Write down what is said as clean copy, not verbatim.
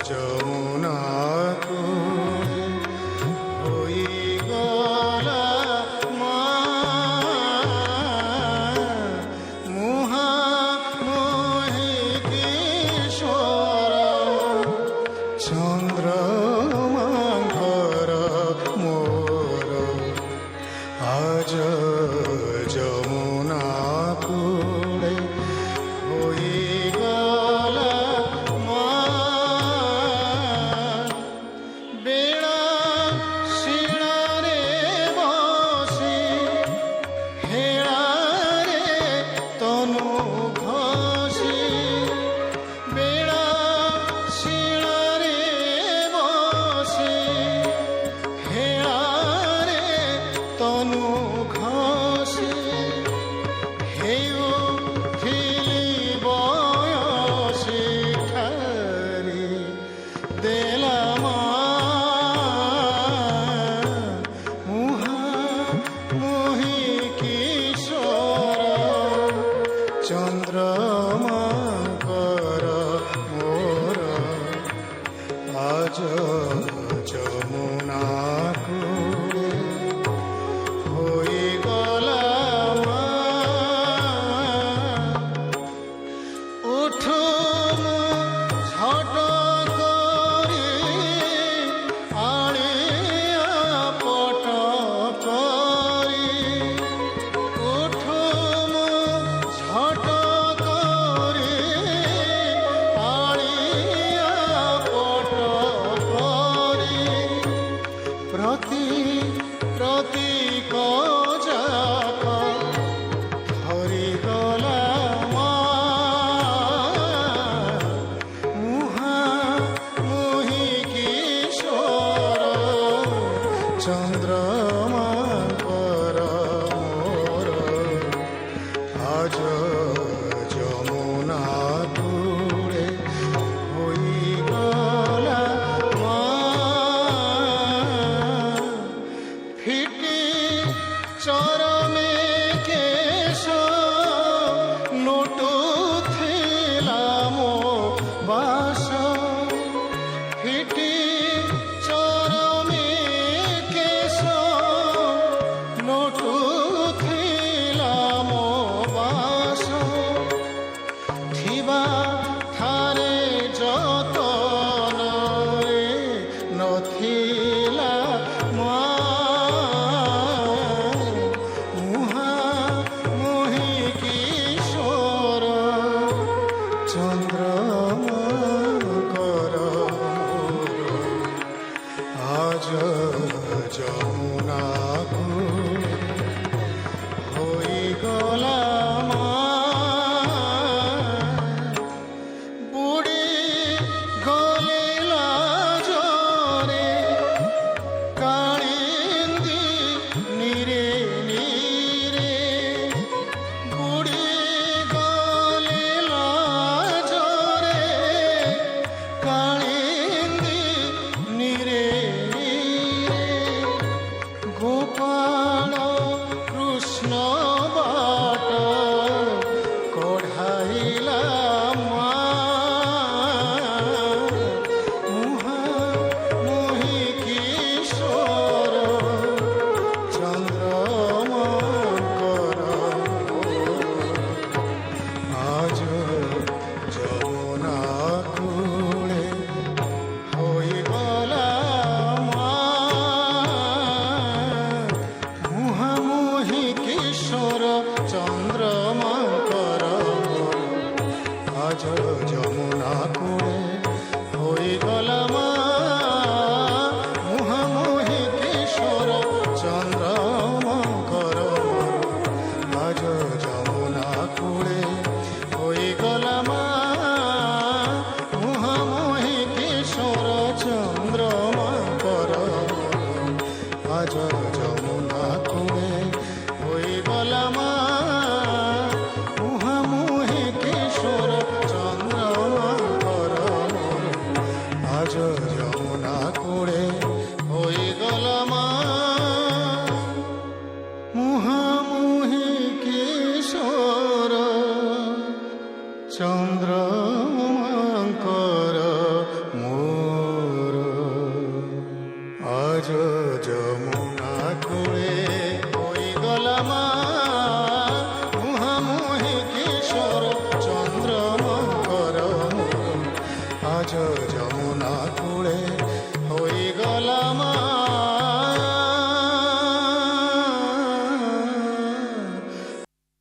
যমুনা হইগলা মা মুহামোহি কিশোর চন্দ্রমাঘর মোর আজ যমুনা কূলে হইগলা মা বেড়া শিরারে বসি হেড়ারে তনু ঘষি বেড়া শিরারে বসি হেড়ারে তনু ঘষি হেউ ফিলি বয়সি ঠারি দেলাম মুহামোহি কিশোর চন্দ্রমাঘর মোর আজ যমুনা কূলে হইগলা মা উঠুম ঝট করি আড়িয়া পট করি উঠুম ঝট করি আড়িয়া পট করি প্রতি প্রতি কজাক ধরিগলা মা মুহামোহি কিশোর চন্দ্রমাঘর মোর আজ যমুনা কূলে হইগলা মা ফিটি চরমে কেশ লুটু থিলাম বাস ফিটি চরমে কেশ লুটু থিলাম বাস থিবা ঠারে যতন রে নথিলা মা মুহামোহি কিশোর চন্দ্রমাঘর আজ যমুনা কূলে হইগলা মা বুড়ি গলিলা জরে কালিন্দি নিরে নিরে বুড়ি গলিলা জরে কালিন্দি নিরে নিরে গোপাল কৃষ্ণ বাট কঢ়াইলা মা মুহামোহি কিশোর চন্দ্রমাঘর আজ যমুনা কূলে হইগলা মা মুহামোহি কিশোর চন্দ্রমাঘর আজ যমুনা কূলে হইগলা মা মুহামোহি কিশোর চন্দ্রমাঘর আজ যমুনা কূলে হইগলা মা মুহামোহি কিশোর চন্দ্রমাঘর আজ যমুনা কূলে হইগলা মা মুহামোহি কিশোর চন্দ্রমাঘর আজ যমুনা কূলে হইগলা মা মুহামোহি কিশোর চন্দ্রমাঘর আজ যমুনা কুড়ে